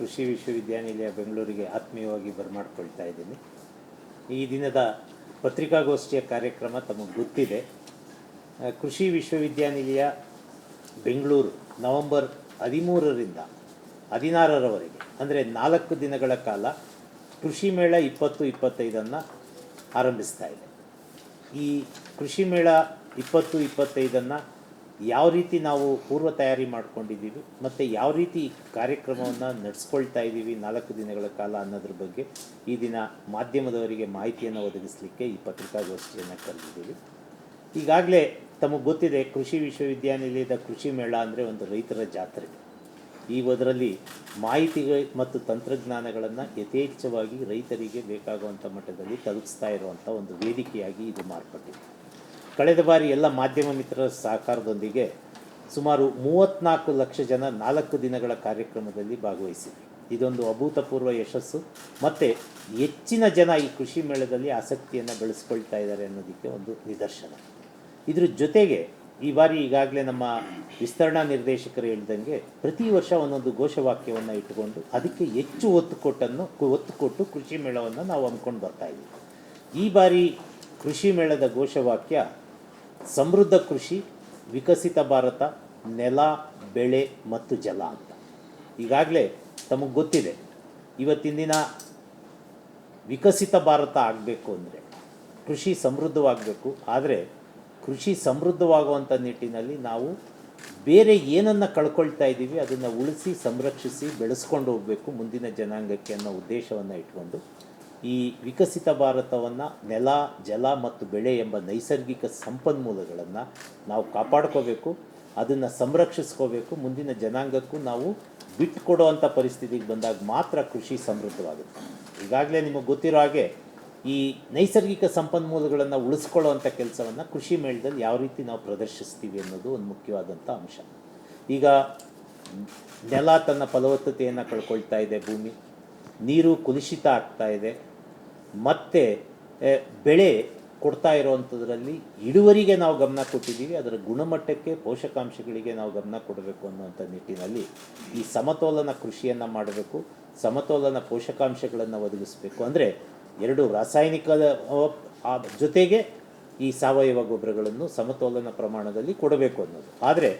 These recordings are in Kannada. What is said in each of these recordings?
ಕೃಷಿ ವಿಶ್ವವಿದ್ಯಾನಿಲಯ ಬೆಂಗಳೂರಿಗೆ ಆತ್ಮೀಯವಾಗಿ ಬರಮಾಡ್ಕೊಳ್ತಾ ಇದ್ದೀನಿ. ಈ ದಿನದ ಪತ್ರಿಕಾಗೋಷ್ಠಿಯ ಕಾರ್ಯಕ್ರಮ ತಮಗೆ ಗೊತ್ತಿದೆ. ಕೃಷಿ ವಿಶ್ವವಿದ್ಯಾನಿಲಯ ಬೆಂಗಳೂರು ನವೆಂಬರ್ 13ರಿಂದ 16ರವರೆಗೆ ಅಂದರೆ 4 ದಿನಗಳ ಕಾಲ ಕೃಷಿ ಮೇಳ 2025 ಆರಂಭಿಸ್ತಾ ಇದೆ. ಈ ಕೃಷಿ ಮೇಳ 2025 ಯಾವ ರೀತಿ ನಾವು ಪೂರ್ವ ತಯಾರಿ ಮಾಡ್ಕೊಂಡಿದ್ದೀವಿ ಮತ್ತು ಯಾವ ರೀತಿ ಕಾರ್ಯಕ್ರಮವನ್ನು ನಡೆಸ್ಕೊಳ್ತಾ ಇದ್ದೀವಿ 4 ದಿನಗಳ ಕಾಲ ಅನ್ನೋದ್ರ ಬಗ್ಗೆ ಈ ದಿನ ಮಾಧ್ಯಮದವರಿಗೆ ಮಾಹಿತಿಯನ್ನು ಒದಗಿಸಲಿಕ್ಕೆ ಈ ಪತ್ರಿಕಾಗೋಷ್ಠಿಯನ್ನು ಕರೆದಿದ್ದೀವಿ. ಈಗಾಗಲೇ ತಮಗೆ ಗೊತ್ತಿದೆ, ಕೃಷಿ ವಿಶ್ವವಿದ್ಯಾನಿಲಯದ ಕೃಷಿ ಮೇಳ ಅಂದರೆ ಒಂದು ರೈತರ ಜಾತ್ರೆ. ಅದರಲ್ಲಿ ಮಾಹಿತಿ ಮತ್ತು ತಂತ್ರಜ್ಞಾನಗಳನ್ನು ಯಥೇಚ್ಛವಾಗಿ ರೈತರಿಗೆ ಬೇಕಾಗುವಂಥ ಮಟ್ಟದಲ್ಲಿ ತಲುಪಿಸ್ತಾ ಇರುವಂಥ ಒಂದು ವೇದಿಕೆಯಾಗಿ ಇದು ಮಾರ್ಪಟ್ಟಿದೆ. ಕಳೆದ ಬಾರಿ ಎಲ್ಲ ಮಾಧ್ಯಮ ಮಿತ್ರರ ಸಹಕಾರದೊಂದಿಗೆ ಸುಮಾರು 34 ಲಕ್ಷ ಜನ 4 ದಿನಗಳ ಕಾರ್ಯಕ್ರಮದಲ್ಲಿ ಭಾಗವಹಿಸಿದರು. ಇದೊಂದು ಅಭೂತಪೂರ್ವ ಯಶಸ್ಸು ಮತ್ತು ಹೆಚ್ಚಿನ ಜನ ಈ ಕೃಷಿ ಮೇಳದಲ್ಲಿ ಆಸಕ್ತಿಯನ್ನು ಬೆಳೆಸ್ಕೊಳ್ತಾ ಇದ್ದಾರೆ ಅನ್ನೋದಕ್ಕೆ ಒಂದು ನಿದರ್ಶನ. ಇದ್ರ ಜೊತೆಗೆ ಈ ಬಾರಿ ಈಗಾಗಲೇ ನಮ್ಮ ವಿಸ್ತರಣಾ ನಿರ್ದೇಶಕರು ಹೇಳಿದಂಗೆ ಪ್ರತಿ ವರ್ಷ ಒಂದೊಂದು ಘೋಷವಾಕ್ಯವನ್ನು ಇಟ್ಟುಕೊಂಡು ಅದಕ್ಕೆ ಹೆಚ್ಚು ಒತ್ತು ಕೊಟ್ಟು ಕೃಷಿ ಮೇಳವನ್ನು ನಾವು ಹಮ್ಮಿಕೊಂಡು ಬರ್ತಾಯಿದ್ದೀವಿ. ಈ ಬಾರಿ ಕೃಷಿ ಮೇಳದ ಘೋಷವಾಕ್ಯ ಸಮೃದ್ಧ ಕೃಷಿ, ವಿಕಸಿತ ಭಾರತ, ನೆಲ, ಬೆಳೆ ಮತ್ತು ಜಲ ಅಂತ. ಈಗಾಗಲೇ ತಮಗೆ ಗೊತ್ತಿದೆ, ಇವತ್ತಿನ ದಿನ ವಿಕಸಿತ ಭಾರತ ಆಗಬೇಕು ಅಂದರೆ ಕೃಷಿ ಸಮೃದ್ಧವಾಗಬೇಕು. ಆದರೆ ಕೃಷಿ ಸಮೃದ್ಧವಾಗುವಂಥ ನಿಟ್ಟಿನಲ್ಲಿ ನಾವು ಬೇರೆ ಏನನ್ನು ಕಳ್ಕೊಳ್ತಾ ಇದ್ದೀವಿ ಅದನ್ನು ಉಳಿಸಿ ಸಂರಕ್ಷಿಸಿ ಬೆಳೆಸ್ಕೊಂಡು ಹೋಗಬೇಕು ಮುಂದಿನ ಜನಾಂಗಕ್ಕೆ ಅನ್ನೋ ಉದ್ದೇಶವನ್ನು ಇಟ್ಕೊಂಡು ಈ ವಿಕಸಿತ ಭಾರತವನ್ನು ನೆಲ, ಜಲ ಮತ್ತು ಬೆಳೆ ಎಂಬ ನೈಸರ್ಗಿಕ ಸಂಪನ್ಮೂಲಗಳನ್ನು ನಾವು ಕಾಪಾಡ್ಕೋಬೇಕು, ಅದನ್ನು ಸಂರಕ್ಷಿಸ್ಕೋಬೇಕು. ಮುಂದಿನ ಜನಾಂಗಕ್ಕೂ ನಾವು ಬಿಟ್ಟುಕೊಡುವಂಥ ಪರಿಸ್ಥಿತಿಗೆ ಬಂದಾಗ ಮಾತ್ರ ಕೃಷಿ ಸಮೃದ್ಧವಾಗುತ್ತೆ. ಈಗಾಗಲೇ ನಿಮಗೆ ಗೊತ್ತಿರೋ ಹಾಗೆ ಈ ನೈಸರ್ಗಿಕ ಸಂಪನ್ಮೂಲಗಳನ್ನು ಉಳಿಸ್ಕೊಳ್ಳುವಂಥ ಕೆಲಸವನ್ನು ಕೃಷಿ ಮೇಳದಲ್ಲಿ ಯಾವ ರೀತಿ ನಾವು ಪ್ರದರ್ಶಿಸ್ತೀವಿ ಅನ್ನೋದು ಒಂದು ಮುಖ್ಯವಾದಂಥ ಅಂಶ. ಈಗ ನೆಲ ತನ್ನ ಫಲವತ್ತತೆಯನ್ನು ಕಳ್ಕೊಳ್ತಾ ಇದೆ, ಭೂಮಿ ನೀರು ಕಲುಷಿತ ಆಗ್ತಾ ಇದೆ, ಮತ್ತು ಬೆಳೆ ಕೊಡ್ತಾ ಇರೋವಂಥದ್ರಲ್ಲಿ ಇಳುವರಿಗೆ ನಾವು ಗಮನ ಕೊಟ್ಟಿದ್ದೀವಿ, ಅದರ ಗುಣಮಟ್ಟಕ್ಕೆ ಪೋಷಕಾಂಶಗಳಿಗೆ ನಾವು ಗಮನ ಕೊಡಬೇಕು ಅನ್ನುವಂಥ ನಿಟ್ಟಿನಲ್ಲಿ ಈ ಸಮತೋಲನ ಕೃಷಿಯನ್ನು ಮಾಡಬೇಕು, ಸಮತೋಲನ ಪೋಷಕಾಂಶಗಳನ್ನು ಒದಗಿಸಬೇಕು. ಅಂದರೆ ಎರಡು ರಾಸಾಯನಿಕದ ಜೊತೆಗೆ ಈ ಸಾವಯವ ಗೊಬ್ಬರಗಳನ್ನು ಸಮತೋಲನ ಪ್ರಮಾಣದಲ್ಲಿ ಕೊಡಬೇಕು ಅನ್ನೋದು. ಆದರೆ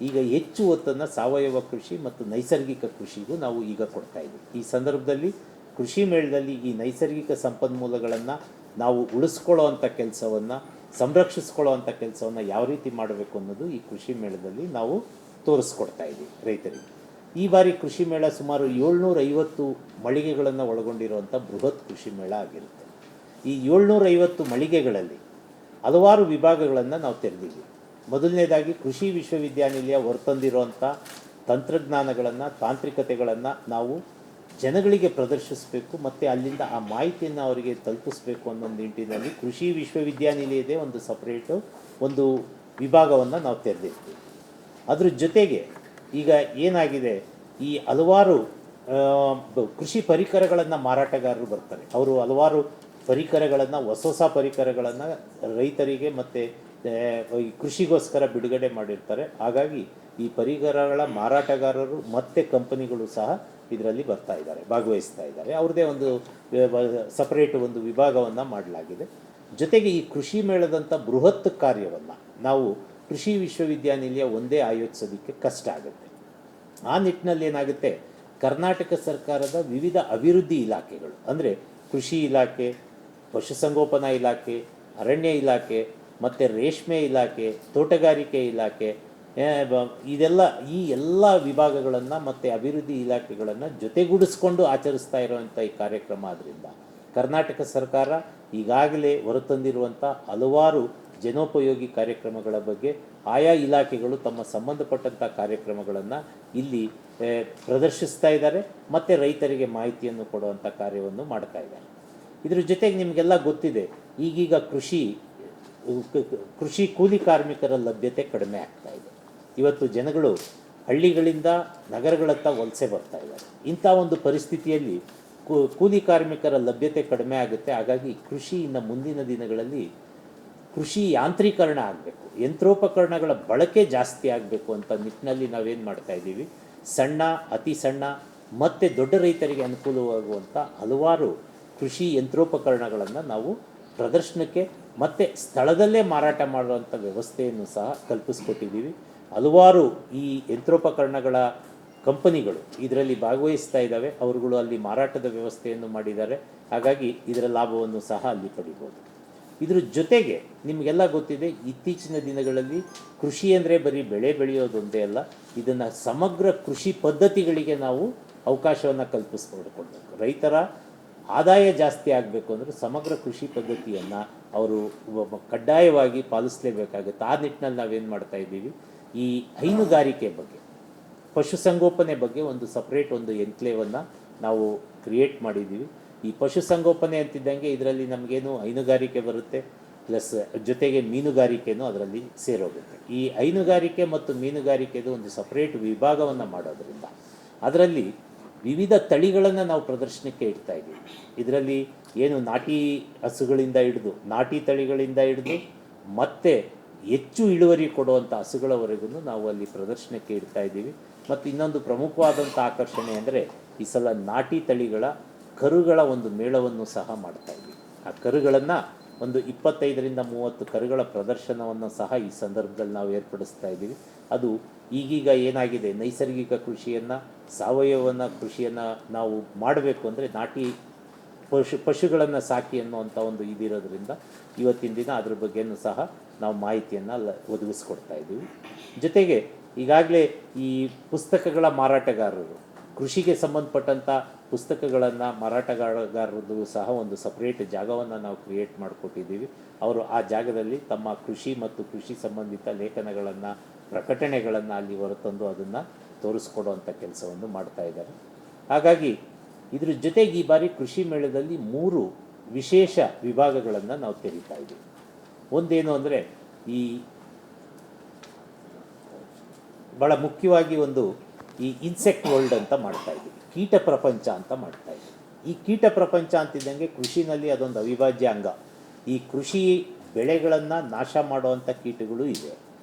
ಈಗ ಹೆಚ್ಚು ಒತ್ತನ್ನು ಸಾವಯವ ಕೃಷಿ ಮತ್ತು ನೈಸರ್ಗಿಕ ಕೃಷಿಗೂ ನಾವು ಈಗ ಕೊಡ್ತಾಯಿದ್ದೀವಿ. ಈ ಸಂದರ್ಭದಲ್ಲಿ ಕೃಷಿ ಮೇಳದಲ್ಲಿ ಈ ನೈಸರ್ಗಿಕ ಸಂಪನ್ಮೂಲಗಳನ್ನು ನಾವು ಉಳಿಸ್ಕೊಳ್ಳೋವಂಥ ಕೆಲಸವನ್ನು, ಸಂರಕ್ಷಿಸ್ಕೊಳ್ಳೋವಂಥ ಕೆಲಸವನ್ನು ಯಾವ ರೀತಿ ಮಾಡಬೇಕು ಅನ್ನೋದು ಈ ಕೃಷಿ ಮೇಳದಲ್ಲಿ ನಾವು ತೋರಿಸ್ಕೊಡ್ತಾಯಿದ್ದೀವಿ ರೈತರಿಗೆ. ಈ ಬಾರಿ ಕೃಷಿ ಮೇಳ ಸುಮಾರು 750 ಮಳಿಗೆಗಳನ್ನು ಒಳಗೊಂಡಿರುವಂಥ ಬೃಹತ್ ಕೃಷಿ ಮೇಳ ಆಗಿರುತ್ತೆ. ಈ 750 ಮಳಿಗೆಗಳಲ್ಲಿ ಹಲವಾರು ವಿಭಾಗಗಳನ್ನು ನಾವು ತೆರೆದಿದ್ದೀವಿ. ಮೊದಲನೇದಾಗಿ ಕೃಷಿ ವಿಶ್ವವಿದ್ಯಾನಿಲಯ ಹೊರತಂದಿರುವಂಥ ತಂತ್ರಜ್ಞಾನಗಳನ್ನು, ತಾಂತ್ರಿಕತೆಗಳನ್ನು ನಾವು ಜನಗಳಿಗೆ ಪ್ರದರ್ಶಿಸಬೇಕು ಮತ್ತು ಅಲ್ಲಿಂದ ಆ ಮಾಹಿತಿಯನ್ನು ಅವರಿಗೆ ತಲುಪಿಸ್ಬೇಕು ಅನ್ನೋ ನಿಟ್ಟಿನಲ್ಲಿ ಕೃಷಿ ವಿಶ್ವವಿದ್ಯಾನಿಲಯದೇ ಒಂದು ಸಪ್ರೇಟು ಒಂದು ವಿಭಾಗವನ್ನು ನಾವು ತೆರೆದಿರ್ತೀವಿ. ಅದ್ರ ಜೊತೆಗೆ ಈಗ ಏನಾಗಿದೆ, ಈ ಹಲವಾರು ಕೃಷಿ ಪರಿಕರಗಳನ್ನು ಮಾರಾಟಗಾರರು ಬರ್ತಾರೆ. ಅವರು ಹಲವಾರು ಪರಿಕರಗಳನ್ನು, ಹೊಸ ಪರಿಕರಗಳನ್ನು ರೈತರಿಗೆ ಮತ್ತು ಕೃಷಿಗೋಸ್ಕರ ಬಿಡುಗಡೆ ಮಾಡಿರ್ತಾರೆ. ಹಾಗಾಗಿ ಈ ಪರಿಕರಗಳ ಮಾರಾಟಗಾರರು ಮತ್ತು ಕಂಪನಿಗಳು ಸಹ ಇದರಲ್ಲಿ ಬರ್ತಾ ಇದ್ದಾರೆ, ಭಾಗವಹಿಸ್ತಾ ಇದ್ದಾರೆ. ಅವ್ರದ್ದೇ ಒಂದು ಸಪ್ರೇಟ್ ಒಂದು ವಿಭಾಗವನ್ನು ಮಾಡಲಾಗಿದೆ. ಜೊತೆಗೆ ಈ ಕೃಷಿ ಮೇಳದಂಥ ಬೃಹತ್ ಕಾರ್ಯವನ್ನು ನಾವು ಕೃಷಿ ವಿಶ್ವವಿದ್ಯಾನಿಲಯ ಒಂದೇ ಆಯೋಜಿಸೋದಕ್ಕೆ ಕಷ್ಟ ಆಗುತ್ತೆ. ಆ ನಿಟ್ಟಿನಲ್ಲಿ ಏನಾಗುತ್ತೆ, ಕರ್ನಾಟಕ ಸರ್ಕಾರದ ವಿವಿಧ ಅಭಿವೃದ್ಧಿ ಇಲಾಖೆಗಳು ಅಂದರೆ ಕೃಷಿ ಇಲಾಖೆ, ಪಶುಸಂಗೋಪನಾ ಇಲಾಖೆ, ಅರಣ್ಯ ಇಲಾಖೆ ಮತ್ತು ರೇಷ್ಮೆ ಇಲಾಖೆ, ತೋಟಗಾರಿಕೆ ಇಲಾಖೆ, ಇದೆಲ್ಲ ಈ ಎಲ್ಲ ವಿಭಾಗಗಳನ್ನು ಮತ್ತು ಅಭಿವೃದ್ಧಿ ಇಲಾಖೆಗಳನ್ನು ಜೊತೆಗೂಡಿಸ್ಕೊಂಡು ಆಚರಿಸ್ತಾ ಇರುವಂಥ ಈ ಕಾರ್ಯಕ್ರಮ. ಆದ್ದರಿಂದ ಕರ್ನಾಟಕ ಸರ್ಕಾರ ಈಗಾಗಲೇ ಹೊರತಂದಿರುವಂಥ ಹಲವಾರು ಜನೋಪಯೋಗಿ ಕಾರ್ಯಕ್ರಮಗಳ ಬಗ್ಗೆ ಆಯಾ ಇಲಾಖೆಗಳು ತಮ್ಮ ಸಂಬಂಧಪಟ್ಟಂಥ ಕಾರ್ಯಕ್ರಮಗಳನ್ನು ಇಲ್ಲಿ ಪ್ರದರ್ಶಿಸ್ತಾ ಇದ್ದಾರೆ ಮತ್ತು ರೈತರಿಗೆ ಮಾಹಿತಿಯನ್ನು ಕೊಡುವಂಥ ಕಾರ್ಯವನ್ನು ಮಾಡ್ತಾ ಇದ್ದಾರೆ. ಇದ್ರ ಜೊತೆಗೆ ನಿಮಗೆಲ್ಲ ಗೊತ್ತಿದೆ, ಈಗೀಗ ಕೃಷಿ ಕೂಲಿ ಕಾರ್ಮಿಕರ ಲಭ್ಯತೆ ಕಡಿಮೆ ಆಗ್ತಾ ಇದೆ. ಇವತ್ತು ಜನಗಳು ಹಳ್ಳಿಗಳಿಂದ ನಗರಗಳತ್ತ ವಲಸೆ ಬರ್ತಾ ಇದ್ದಾರೆ. ಇಂಥ ಒಂದು ಪರಿಸ್ಥಿತಿಯಲ್ಲಿ ಕೂಲಿ ಕಾರ್ಮಿಕರ ಲಭ್ಯತೆ ಕಡಿಮೆ ಆಗುತ್ತೆ. ಹಾಗಾಗಿ ಕೃಷಿ ಇನ್ನು ಮುಂದಿನ ದಿನಗಳಲ್ಲಿ ಕೃಷಿ ಯಾಂತ್ರೀಕರಣ ಆಗಬೇಕು, ಯಂತ್ರೋಪಕರಣಗಳ ಬಳಕೆ ಜಾಸ್ತಿ ಆಗಬೇಕು ಅಂತ ನಿಟ್ಟಿನಲ್ಲಿ ನಾವೇನು ಮಾಡ್ತಾಯಿದ್ದೀವಿ, ಸಣ್ಣ, ಅತಿ ಸಣ್ಣ ಮತ್ತು ದೊಡ್ಡ ರೈತರಿಗೆ ಅನುಕೂಲವಾಗುವಂಥ ಹಲವಾರು ಕೃಷಿ ಯಂತ್ರೋಪಕರಣಗಳನ್ನು ನಾವು ಪ್ರದರ್ಶನಕ್ಕೆ ಮತ್ತು ಸ್ಥಳದಲ್ಲೇ ಮಾರಾಟ ಮಾಡುವಂಥ ವ್ಯವಸ್ಥೆಯನ್ನು ಸಹ ಕಲ್ಪಿಸ್ಕೊಟ್ಟಿದ್ದೀವಿ. ಹಲವಾರು ಈ ಯಂತ್ರೋಪಕರಣಗಳ ಕಂಪನಿಗಳು ಇದರಲ್ಲಿ ಭಾಗವಹಿಸ್ತಾ ಇದ್ದಾವೆ. ಅವರುಗಳು ಅಲ್ಲಿ ಮಾರಾಟದ ವ್ಯವಸ್ಥೆಯನ್ನು ಮಾಡಿದ್ದಾರೆ. ಹಾಗಾಗಿ ಇದರ ಲಾಭವನ್ನು ಸಹ ಅಲ್ಲಿ ಪಡಿಬೋದು. ಇದ್ರ ಜೊತೆಗೆ ನಿಮಗೆಲ್ಲ ಗೊತ್ತಿದೆ, ಇತ್ತೀಚಿನ ದಿನಗಳಲ್ಲಿ ಕೃಷಿ ಅಂದರೆ ಬರೀ ಬೆಳೆ ಬೆಳೆಯೋದೊಂದೇ ಅಲ್ಲ, ಇದನ್ನು ಸಮಗ್ರ ಕೃಷಿ ಪದ್ಧತಿಗಳಿಗೆ ನಾವು ಅವಕಾಶವನ್ನು ಕಲ್ಪಿಸ್ಕೊಡ್ಬೇಕು. ರೈತರ ಆದಾಯ ಜಾಸ್ತಿ ಆಗಬೇಕು ಅಂದರೆ ಸಮಗ್ರ ಕೃಷಿ ಪದ್ಧತಿಯನ್ನು ಅವರು ಕಡ್ಡಾಯವಾಗಿ ಪಾಲಿಸಲೇಬೇಕಾಗುತ್ತೆ. ಆ ನಿಟ್ಟಿನಲ್ಲಿ ನಾವೇನು ಮಾಡ್ತಾ ಇದ್ದೀವಿ, ಈ ಹೈನುಗಾರಿಕೆ ಬಗ್ಗೆ, ಪಶುಸಂಗೋಪನೆ ಬಗ್ಗೆ ಒಂದು ಸಪ್ರೇಟ್ ಒಂದು ಎನ್ಕ್ಲೇವನ್ನು ನಾವು ಕ್ರಿಯೇಟ್ ಮಾಡಿದ್ದೀವಿ. ಈ ಪಶುಸಂಗೋಪನೆ ಅಂತಿದ್ದಂಗೆ ಇದರಲ್ಲಿ ನಮಗೇನು ಹೈನುಗಾರಿಕೆ ಬರುತ್ತೆ, ಪ್ಲಸ್ ಜೊತೆಗೆ ಮೀನುಗಾರಿಕೆನೂ ಅದರಲ್ಲಿ ಸೇರೋಗುತ್ತೆ. ಈ ಹೈನುಗಾರಿಕೆ ಮತ್ತು ಮೀನುಗಾರಿಕೆದು ಒಂದು ಸಪ್ರೇಟ್ ವಿಭಾಗವನ್ನು ಮಾಡೋದರಿಂದ ಅದರಲ್ಲಿ ವಿವಿಧ ತಳಿಗಳನ್ನು ನಾವು ಪ್ರದರ್ಶನಕ್ಕೆ ಇಡ್ತಾ ಇದ್ದೀವಿ. ಇದರಲ್ಲಿ ಏನು ನಾಟಿ ಹಸುಗಳಿಂದ ಹಿಡಿದು, ನಾಟಿ ತಳಿಗಳಿಂದ ಹಿಡಿದು ಮತ್ತು ಹೆಚ್ಚು ಇಳುವರಿ ಕೊಡುವಂಥ ಹಸುಗಳವರೆಗೂ ನಾವು ಅಲ್ಲಿ ಪ್ರದರ್ಶನಕ್ಕೆ ಇಡ್ತಾ ಇದ್ದೀವಿ. ಮತ್ತು ಇನ್ನೊಂದು ಪ್ರಮುಖವಾದಂಥ ಆಕರ್ಷಣೆ ಅಂದರೆ ಈ ಸಲ ನಾಟಿ ತಳಿಗಳ ಕರುಗಳ ಒಂದು ಮೇಳವನ್ನು ಸಹ ಮಾಡ್ತಾಯಿದ್ವಿ. ಆ ಕರುಗಳನ್ನು ಒಂದು 25ರಿಂದ 30 ಕರುಗಳ ಪ್ರದರ್ಶನವನ್ನು ಸಹ ಈ ಸಂದರ್ಭದಲ್ಲಿ ನಾವು ಏರ್ಪಡಿಸ್ತಾ ಇದ್ದೀವಿ. ಅದು ಈಗೀಗ ಏನಾಗಿದೆ, ನೈಸರ್ಗಿಕ ಕೃಷಿಯನ್ನು, ಸಾವಯವನ ಕೃಷಿಯನ್ನು ನಾವು ಮಾಡಬೇಕು ಅಂದರೆ ನಾಟಿ ಪಶುಗಳನ್ನು ಸಾಕಿ ಅನ್ನುವಂಥ ಒಂದು ಇದಿರೋದ್ರಿಂದ ಇವತ್ತಿನ ದಿನ ಅದ್ರ ಬಗ್ಗೆಯೂ ಸಹ ನಾವು ಮಾಹಿತಿಯನ್ನು ಒದಗಿಸ್ಕೊಡ್ತಾ ಇದ್ದೀವಿ. ಜೊತೆಗೆ ಈಗಾಗಲೇ ಈ ಪುಸ್ತಕಗಳ ಮಾರಾಟಗಾರರು, ಕೃಷಿಗೆ ಸಂಬಂಧಪಟ್ಟಂಥ ಪುಸ್ತಕಗಳನ್ನು ಮಾರಾಟಗಾರರದ್ದು ಸಹ ಒಂದು ಸಪ್ರೇಟ್ ಜಾಗವನ್ನು ನಾವು ಕ್ರಿಯೇಟ್ ಮಾಡಿಕೊಟ್ಟಿದ್ದೀವಿ. ಅವರು ಆ ಜಾಗದಲ್ಲಿ ತಮ್ಮ ಕೃಷಿ ಮತ್ತು ಕೃಷಿ ಸಂಬಂಧಿತ ಲೇಖನಗಳನ್ನು, ಪ್ರಕಟಣೆಗಳನ್ನು ಅಲ್ಲಿ ಹೊರತಂದು ಅದನ್ನು ತೋರಿಸ್ಕೊಡುವಂಥ ಕೆಲಸವನ್ನು ಮಾಡ್ತಾ ಇದ್ದಾರೆ. ಹಾಗಾಗಿ ಇದ್ರ ಜೊತೆಗೆ ಈ ಬಾರಿ ಕೃಷಿ ಮೇಳದಲ್ಲಿ 3 ವಿಶೇಷ ವಿಭಾಗಗಳನ್ನು ನಾವು ತೆರೀತಾ ಇದ್ದೀವಿ. ಒಂದೇನು ಅಂದರೆ ಈ ಭಾಳ ಮುಖ್ಯವಾಗಿ ಒಂದು ಈ ಇನ್ಸೆಕ್ಟ್ ವರ್ಲ್ಡ್ ಅಂತ ಮಾಡ್ತಾಯಿದ್ದೀವಿ, ಕೀಟ ಪ್ರಪಂಚ ಅಂತ ಮಾಡ್ತಾಯಿದ್ದೀವಿ. ಈ ಕೀಟ ಪ್ರಪಂಚ ಅಂತಿದ್ದಂಗೆ ಕೃಷಿನಲ್ಲಿ ಅದೊಂದು ಅವಿಭಾಜ್ಯ ಅಂಗ. ಈ ಕೃಷಿ ಬೆಳೆಗಳನ್ನು ನಾಶ ಮಾಡುವಂಥ ಕೀಟಗಳು ಇದೆ,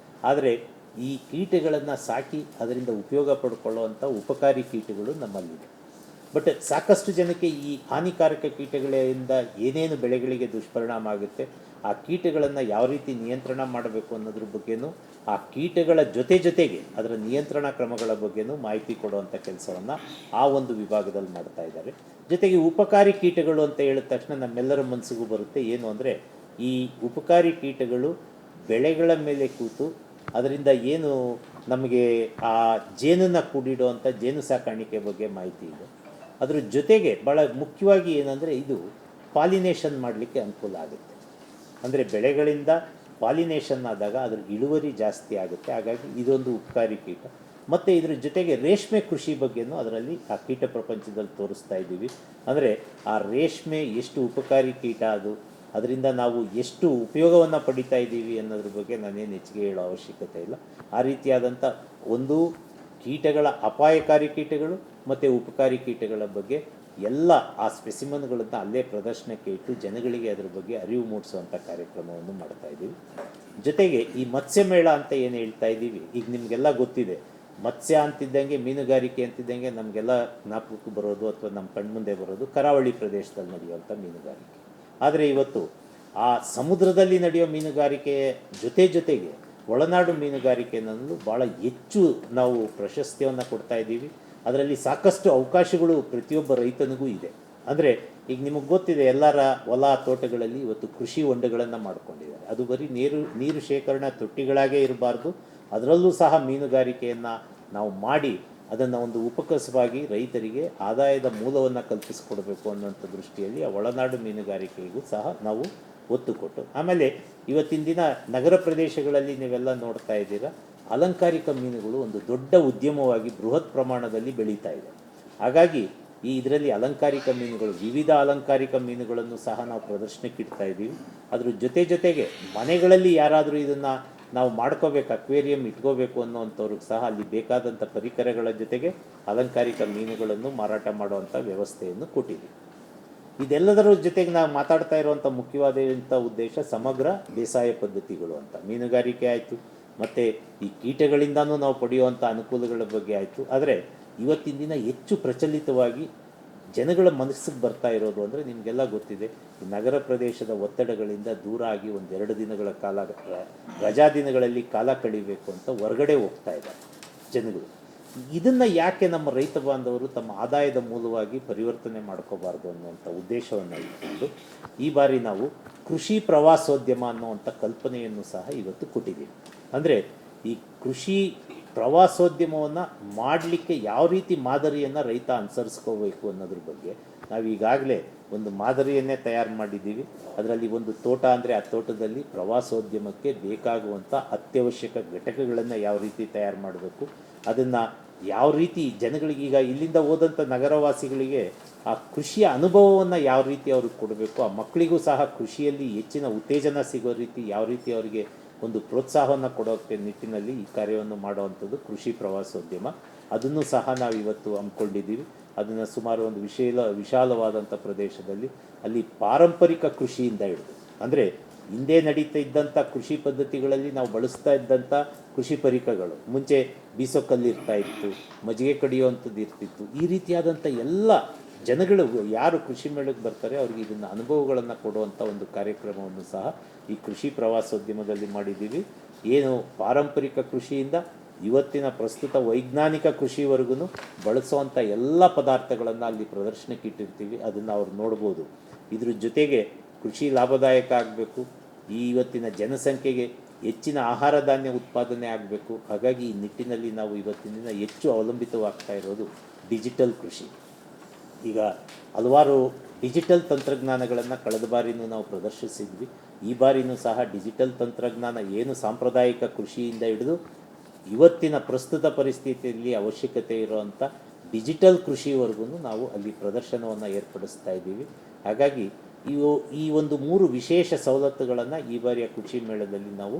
ಆದರೆ ಈ ಕೀಟಗಳನ್ನು ಸಾಕಿ ಅದರಿಂದ ಉಪಯೋಗ ಪಡ್ಕೊಳ್ಳುವಂಥ ಉಪಕಾರಿ ಕೀಟಗಳು ನಮ್ಮಲ್ಲಿದೆ. ಬಟ್ ಸಾಕಷ್ಟು ಜನಕ್ಕೆ ಈ ಹಾನಿಕಾರಕ ಕೀಟಗಳಿಂದ ಏನೇನು ಬೆಳೆಗಳಿಗೆ ದುಷ್ಪರಿಣಾಮ ಆಗುತ್ತೆ, ಆ ಕೀಟಗಳನ್ನು ಯಾವ ರೀತಿ ನಿಯಂತ್ರಣ ಮಾಡಬೇಕು ಅನ್ನೋದ್ರ ಬಗ್ಗೆನೂ, ಆ ಕೀಟಗಳ ಜೊತೆಗೆ ಅದರ ನಿಯಂತ್ರಣ ಕ್ರಮಗಳ ಬಗ್ಗೆನೂ ಮಾಹಿತಿ ಕೊಡುವಂಥ ಕೆಲಸವನ್ನು ಆ ಒಂದು ವಿಭಾಗದಲ್ಲಿ ಮಾಡ್ತಾ ಇದ್ದಾರೆ. ಜೊತೆಗೆ ಉಪಕಾರಿ ಕೀಟಗಳು ಅಂತ ಹೇಳಿದ ತಕ್ಷಣ ನಮ್ಮೆಲ್ಲರ ಮನಸ್ಸಿಗೂ ಬರುತ್ತೆ ಏನು ಅಂದರೆ, ಈ ಉಪಕಾರಿ ಕೀಟಗಳು ಬೆಳೆಗಳ ಮೇಲೆ ಕೂತು ಅದರಿಂದ ಏನು ನಮಗೆ ಆ ಜೇನನ್ನು ಕೂಡಿಡುವಂಥ ಜೇನು ಸಾಕಾಣಿಕೆ ಬಗ್ಗೆ ಮಾಹಿತಿ ಇದೆ. ಅದ್ರ ಜೊತೆಗೆ ಭಾಳ ಮುಖ್ಯವಾಗಿ ಏನಂದರೆ ಇದು ಪಾಲಿನೇಷನ್ ಮಾಡಲಿಕ್ಕೆ ಅನುಕೂಲ ಆಗುತ್ತೆ. ಅಂದರೆ ಬೆಳೆಗಳಿಂದ ಪಾಲಿನೇಷನ್ ಆದಾಗ ಅದ್ರ ಇಳುವರಿ ಜಾಸ್ತಿ ಆಗುತ್ತೆ. ಹಾಗಾಗಿ ಇದೊಂದು ಉಪಕಾರಿ ಕೀಟ. ಮತ್ತು ಇದ್ರ ಜೊತೆಗೆ ರೇಷ್ಮೆ ಕೃಷಿ ಬಗ್ಗೆನೂ ಅದರಲ್ಲಿ ಆ ಕೀಟ ಪ್ರಪಂಚದಲ್ಲಿ ತೋರಿಸ್ತಾ ಇದ್ದೀವಿ. ಅಂದರೆ ಆ ರೇಷ್ಮೆ ಎಷ್ಟು ಉಪಕಾರಿ ಕೀಟ, ಅದರಿಂದ ನಾವು ಎಷ್ಟು ಉಪಯೋಗವನ್ನು ಪಡಿತಾ ಇದ್ದೀವಿ ಅನ್ನೋದ್ರ ಬಗ್ಗೆ ನಾನೇನು ಹೆಚ್ಚಿಗೆ ಹೇಳೋ ಅವಶ್ಯಕತೆ ಇಲ್ಲ. ಆ ರೀತಿಯಾದಂಥ ಒಂದು ಕೀಟಗಳ, ಅಪಾಯಕಾರಿ ಕೀಟಗಳು ಮತ್ತು ಉಪಕಾರಿ ಕೀಟಗಳ ಬಗ್ಗೆ ಎಲ್ಲ ಆ ಸ್ಪೆಸಿಮನ್ಗಳನ್ನು ಅಲ್ಲೇ ಪ್ರದರ್ಶನಕ್ಕೆ ಇಟ್ಟು ಜನಗಳಿಗೆ ಅದರ ಬಗ್ಗೆ ಅರಿವು ಮೂಡಿಸುವಂಥ ಕಾರ್ಯಕ್ರಮವನ್ನು ಮಾಡ್ತಾಯಿದ್ದೀವಿ. ಜೊತೆಗೆ ಈ ಮತ್ಸ್ಯ ಮೇಳ ಅಂತ ಏನು ಹೇಳ್ತಾ ಇದ್ದೀವಿ, ಈಗ ನಿಮಗೆಲ್ಲ ಗೊತ್ತಿದೆ, ಮತ್ಸ್ಯ ಅಂತಿದ್ದಂಗೆ, ಮೀನುಗಾರಿಕೆ ಅಂತಿದ್ದಂಗೆ ನಮಗೆಲ್ಲ ಜ್ಞಾಪಕಕ್ಕೆ ಬರೋದು ಅಥವಾ ನಮ್ಮ ಕಣ್ಮುಂದೆ ಬರೋದು ಕರಾವಳಿ ಪ್ರದೇಶದಲ್ಲಿ ನಡೆಯುವಂಥ ಮೀನುಗಾರಿಕೆ. ಆದರೆ ಇವತ್ತು ಆ ಸಮುದ್ರದಲ್ಲಿ ನಡೆಯೋ ಮೀನುಗಾರಿಕೆ ಜೊತೆಗೆ ಒಳನಾಡು ಮೀನುಗಾರಿಕೆಯನ್ನು ಭಾಳ ಹೆಚ್ಚು ನಾವು ಪ್ರಶಸ್ತಿಯನ್ನು ಕೊಡ್ತಾ ಇದ್ದೀವಿ. ಅದರಲ್ಲಿ ಸಾಕಷ್ಟು ಅವಕಾಶಗಳು ಪ್ರತಿಯೊಬ್ಬ ರೈತನಿಗೂ ಇದೆ. ಅಂದರೆ ಈಗ ನಿಮಗೆ ಗೊತ್ತಿದೆ, ಎಲ್ಲರ ಹೊಲ ತೋಟಗಳಲ್ಲಿ ಇವತ್ತು ಕೃಷಿ ಹೊಂಡಗಳನ್ನು ಮಾಡ್ಕೊಂಡಿದ್ದಾರೆ. ಅದು ಬರೀ ನೀರು ಶೇಖರಣಾ ತೊಟ್ಟಿಗಳಾಗೇ ಇರಬಾರ್ದು, ಅದರಲ್ಲೂ ಸಹ ಮೀನುಗಾರಿಕೆಯನ್ನು ನಾವು ಮಾಡಿ ಅದನ್ನು ಒಂದು ಉಪಕಸವಾಗಿ ರೈತರಿಗೆ ಆದಾಯದ ಮೂಲವನ್ನು ಕಲ್ಪಿಸಿಕೊಡಬೇಕು ಅನ್ನೋಂಥ ದೃಷ್ಟಿಯಲ್ಲಿ ಆ ಒಳನಾಡು ಮೀನುಗಾರಿಕೆಗೂ ಸಹ ನಾವು ಒತ್ತು ಕೊಟ್ಟು, ಆಮೇಲೆ ಇವತ್ತಿನ ದಿನ ನಗರ ಪ್ರದೇಶಗಳಲ್ಲಿ ನೀವೆಲ್ಲ ನೋಡ್ತಾ ಇದ್ದೀರಾ, ಅಲಂಕಾರಿಕ ಮೀನುಗಳು ಒಂದು ದೊಡ್ಡ ಉದ್ಯಮವಾಗಿ ಬೃಹತ್ ಪ್ರಮಾಣದಲ್ಲಿ ಬೆಳೀತಾ ಇದೆ. ಹಾಗಾಗಿ ಇದರಲ್ಲಿ ಅಲಂಕಾರಿಕ ಮೀನುಗಳು, ವಿವಿಧ ಅಲಂಕಾರಿಕ ಮೀನುಗಳನ್ನು ಸಹ ನಾವು ಪ್ರದರ್ಶನಕ್ಕೆ ಇಡ್ತಾ ಇದ್ದೀವಿ. ಅದ್ರ ಜೊತೆಗೆ ಮನೆಗಳಲ್ಲಿ ಯಾರಾದರೂ ಇದನ್ನು ನಾವು ಮಾಡ್ಕೋಬೇಕು, ಅಕ್ವೇರಿಯಂ ಇಟ್ಕೋಬೇಕು ಅನ್ನೋವಂಥವ್ರಿಗೆ ಸಹ ಅಲ್ಲಿ ಬೇಕಾದಂಥ ಪರಿಕರಗಳ ಜೊತೆಗೆ ಅಲಂಕಾರಿಕ ಮೀನುಗಳನ್ನು ಮಾರಾಟ ಮಾಡುವಂಥ ವ್ಯವಸ್ಥೆಯನ್ನು ಕೊಟ್ಟಿದ್ದೀವಿ. ಇದೆಲ್ಲದರ ಜೊತೆಗೆ ನಾವು ಮಾತಾಡ್ತಾ ಇರುವಂಥ ಮುಖ್ಯವಾದಂಥ ಉದ್ದೇಶ ಸಮಗ್ರ ಬೇಸಾಯ ಪದ್ಧತಿಗಳು ಅಂತ. ಮೀನುಗಾರಿಕೆ ಆಯಿತು, ಮತ್ತು ಈ ಕೀಟಗಳಿಂದನೂ ನಾವು ಪಡೆಯುವಂಥ ಅನುಕೂಲಗಳ ಬಗ್ಗೆ ಆಯಿತು. ಆದರೆ ಇವತ್ತಿನ ದಿನ ಹೆಚ್ಚು ಪ್ರಚಲಿತವಾಗಿ ಜನಗಳ ಮನಸ್ಸಿಗೆ ಬರ್ತಾ ಇರೋದು ಅಂದರೆ ನಿಮಗೆಲ್ಲ ಗೊತ್ತಿದೆ, ಈ ನಗರ ಪ್ರದೇಶದ ಒತ್ತಡಗಳಿಂದ ದೂರ ಆಗಿ ಒಂದೆರಡು ದಿನಗಳ ಕಾಲ ರಜಾ ದಿನಗಳಲ್ಲಿ ಕಾಲ ಕಳಿಬೇಕು ಅಂತ ಹೊರಗಡೆ ಹೋಗ್ತಾ ಇದ್ದಾರೆ ಜನಗಳು. ಇದನ್ನು ಯಾಕೆ ನಮ್ಮ ರೈತ ಬಾಂಧವರು ತಮ್ಮ ಆದಾಯದ ಮೂಲವಾಗಿ ಪರಿವರ್ತನೆ ಮಾಡ್ಕೋಬಾರ್ದು ಅನ್ನುವಂಥ ಉದ್ದೇಶವನ್ನು ಇಟ್ಕೊಂಡು ಈ ಬಾರಿ ನಾವು ಕೃಷಿ ಪ್ರವಾಸೋದ್ಯಮ ಅನ್ನುವಂಥ ಕಲ್ಪನೆಯನ್ನು ಸಹ ಇವತ್ತು ಕೊಟ್ಟಿದ್ದೀವಿ. ಅಂದರೆ ಈ ಕೃಷಿ ಪ್ರವಾಸೋದ್ಯಮವನ್ನು ಮಾಡಲಿಕ್ಕೆ ಯಾವ ರೀತಿ ಮಾದರಿಯನ್ನು ರೈತ ಅನುಸರಿಸ್ಕೋಬೇಕು ಅನ್ನೋದ್ರ ಬಗ್ಗೆ ನಾವು ಈಗಾಗಲೇ ಒಂದು ಮಾದರಿಯನ್ನೇ ತಯಾರು ಮಾಡಿದ್ದೀವಿ. ಅದರಲ್ಲಿ ಒಂದು ತೋಟ ಅಂದರೆ ಆ ತೋಟದಲ್ಲಿ ಪ್ರವಾಸೋದ್ಯಮಕ್ಕೆ ಬೇಕಾಗುವಂಥ ಅತ್ಯವಶ್ಯಕ ಘಟಕಗಳನ್ನು ಯಾವ ರೀತಿ ತಯಾರು ಮಾಡಬೇಕು, ಅದನ್ನು ಯಾವ ರೀತಿ ಜನಗಳಿಗೆ, ಈಗ ಇಲ್ಲಿಂದ ಹೋದಂಥ ನಗರವಾಸಿಗಳಿಗೆ ಆ ಕೃಷಿಯ ಅನುಭವವನ್ನು ಯಾವ ರೀತಿ ಅವ್ರಿಗೆ ಕೊಡಬೇಕು, ಆ ಮಕ್ಕಳಿಗೂ ಸಹ ಕೃಷಿಯಲ್ಲಿ ಹೆಚ್ಚಿನ ಉತ್ತೇಜನ ಸಿಗೋ ರೀತಿ ಯಾವ ರೀತಿ ಅವರಿಗೆ ಒಂದು ಪ್ರೋತ್ಸಾಹವನ್ನು ಕೊಡೋಕ್ಕೆ ನಿಟ್ಟಿನಲ್ಲಿ ಈ ಕಾರ್ಯವನ್ನು ಮಾಡುವಂಥದ್ದು ಕೃಷಿ ಪ್ರವಾಸೋದ್ಯಮ. ಅದನ್ನು ಸಹ ನಾವು ಇವತ್ತು ಹಮ್ಮಿಕೊಂಡಿದ್ದೀವಿ. ಅದನ್ನು ಸುಮಾರು ಒಂದು ವಿಶಾಲವಾದಂಥ ಪ್ರದೇಶದಲ್ಲಿ ಅಲ್ಲಿ ಪಾರಂಪರಿಕ ಕೃಷಿಯಿಂದ ಹಿಡಿದು, ಅಂದರೆ ಹಿಂದೆ ನಡೀತಾ ಇದ್ದಂಥ ಕೃಷಿ ಪದ್ಧತಿಗಳಲ್ಲಿ ನಾವು ಬಳಸ್ತಾ ಇದ್ದಂಥ ಕೃಷಿ ಪರಿಕರಗಳು, ಮುಂಚೆ ಬೀಸೋ ಇರ್ತಾ ಇತ್ತು, ಮಜ್ಜಿಗೆ ಕಡಿಯುವಂಥದ್ದು ಇರ್ತಿತ್ತು, ಈ ರೀತಿಯಾದಂಥ ಎಲ್ಲ ಜನಗಳು ಯಾರು ಕೃಷಿ ಮೇಳಕ್ಕೆ ಬರ್ತಾರೆ ಅವ್ರಿಗೆ ಇದನ್ನು ಅನುಭವಗಳನ್ನು ಕೊಡುವಂಥ ಒಂದು ಕಾರ್ಯಕ್ರಮವನ್ನು ಸಹ ಈ ಕೃಷಿ ಪ್ರವಾಸೋದ್ಯಮದಲ್ಲಿ ಮಾಡಿದ್ದೀವಿ. ಏನು ಪಾರಂಪರಿಕ ಕೃಷಿಯಿಂದ ಇವತ್ತಿನ ಪ್ರಸ್ತುತ ವೈಜ್ಞಾನಿಕ ಕೃಷಿವರೆಗೂ ಬಳಸುವಂಥ ಎಲ್ಲ ಪದಾರ್ಥಗಳನ್ನು ಅಲ್ಲಿ ಪ್ರದರ್ಶನಕ್ಕೆ ಇಟ್ಟಿರ್ತೀವಿ, ಅದನ್ನು ಅವ್ರು ನೋಡ್ಬೋದು. ಇದ್ರ ಜೊತೆಗೆ ಕೃಷಿ ಲಾಭದಾಯಕ ಆಗಬೇಕು, ಈ ಇವತ್ತಿನ ಜನಸಂಖ್ಯೆಗೆ ಹೆಚ್ಚಿನ ಆಹಾರ ಧಾನ್ಯ ಉತ್ಪಾದನೆ ಆಗಬೇಕು. ಹಾಗಾಗಿ ಈ ನಿಟ್ಟಿನಲ್ಲಿ ನಾವು ಇವತ್ತಿನ ದಿನ ಹೆಚ್ಚು ಅವಲಂಬಿತವಾಗ್ತಾ ಇರೋದು ಡಿಜಿಟಲ್ ಕೃಷಿ. ಈಗ ಹಲವಾರು ಡಿಜಿಟಲ್ ತಂತ್ರಜ್ಞಾನಗಳನ್ನು ಕಳೆದ ಬಾರಿನೂ ನಾವು ಪ್ರದರ್ಶಿಸಿದ್ವಿ. ಈ ಬಾರಿನೂ ಸಹ ಡಿಜಿಟಲ್ ತಂತ್ರಜ್ಞಾನ ಏನು ಸಾಂಪ್ರದಾಯಿಕ ಕೃಷಿಯಿಂದ ಹಿಡಿದು ಇವತ್ತಿನ ಪ್ರಸ್ತುತ ಪರಿಸ್ಥಿತಿಯಲ್ಲಿ ಅವಶ್ಯಕತೆ ಇರುವಂಥ ಡಿಜಿಟಲ್ ಕೃಷಿವರೆಗೂ ನಾವು ಅಲ್ಲಿ ಪ್ರದರ್ಶನವನ್ನು ಏರ್ಪಡಿಸ್ತಾ ಇದ್ದೀವಿ. ಹಾಗಾಗಿ ಈ ಒಂದು 3 ವಿಶೇಷ ಸವಲತ್ತುಗಳನ್ನು ಈ ಬಾರಿಯ ಕೃಷಿ ಮೇಳದಲ್ಲಿ ನಾವು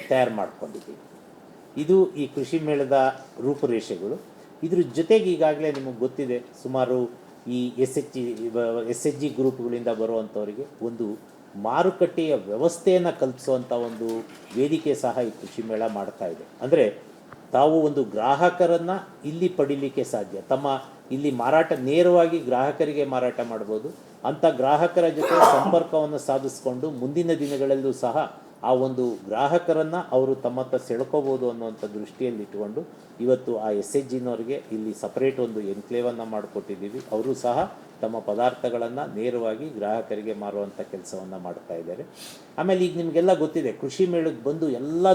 ತಯಾರು ಮಾಡ್ಕೊಂಡಿದ್ದೀವಿ. ಇದು ಈ ಕೃಷಿ ಮೇಳದ ರೂಪುರೇಷೆಗಳು. ಇದ್ರ ಜೊತೆಗೆ ಈಗಾಗಲೇ ನಿಮಗೆ ಗೊತ್ತಿದೆ, ಸುಮಾರು ಈ ಎಸ್ ಎಚ್ ಜಿ ಗ್ರೂಪ್ಗಳಿಂದ ಬರುವಂಥವರಿಗೆ ಒಂದು ಮಾರುಕಟ್ಟೆಯ ವ್ಯವಸ್ಥೆಯನ್ನು ಕಲ್ಪಿಸುವಂಥ ಒಂದು ವೇದಿಕೆ ಸಹ ಈ ಕೃಷಿ ಮೇಳ ಮಾಡ್ತಾ ಇದೆ. ಅಂದರೆ ತಾವು ಒಂದು ಗ್ರಾಹಕರನ್ನು ಇಲ್ಲಿ ಪಡೀಲಿಕ್ಕೆ ಸಾಧ್ಯ, ತಮ್ಮ ಇಲ್ಲಿ ಮಾರಾಟ ನೇರವಾಗಿ ಗ್ರಾಹಕರಿಗೆ ಮಾರಾಟ ಮಾಡ್ಬೋದು. ಅಂಥ ಗ್ರಾಹಕರ ಜೊತೆ ಸಂಪರ್ಕವನ್ನು ಸಾಧಿಸ್ಕೊಂಡು ಮುಂದಿನ ದಿನಗಳಲ್ಲೂ ಸಹ ಆ ಒಂದು ಗ್ರಾಹಕರನ್ನು ಅವರು ತಮ್ಮತ್ತ ಸೆಳ್ಕೋಬೋದು ಅನ್ನುವಂಥ ದೃಷ್ಟಿಯಲ್ಲಿ ಇಟ್ಕೊಂಡು ಇವತ್ತು ಆ ಎಸ್ ಎಚ್ ಜಿನವ್ರಿಗೆ ಇಲ್ಲಿ ಸಪ್ರೇಟ್ ಒಂದು ಎನ್ಕ್ಲೇವನ್ನು ಮಾಡಿಕೊಟ್ಟಿದ್ದೀವಿ. ಅವರು ಸಹ ತಮ್ಮ ಪದಾರ್ಥಗಳನ್ನು ನೇರವಾಗಿ ಗ್ರಾಹಕರಿಗೆ ಮಾರುವಂಥ ಕೆಲಸವನ್ನು ಮಾಡ್ತಾ ಇದ್ದಾರೆ. ಆಮೇಲೆ ಈಗ ನಿಮಗೆಲ್ಲ ಗೊತ್ತಿದೆ, ಕೃಷಿ ಮೇಳಕ್ಕೆ ಬಂದು ಎಲ್ಲ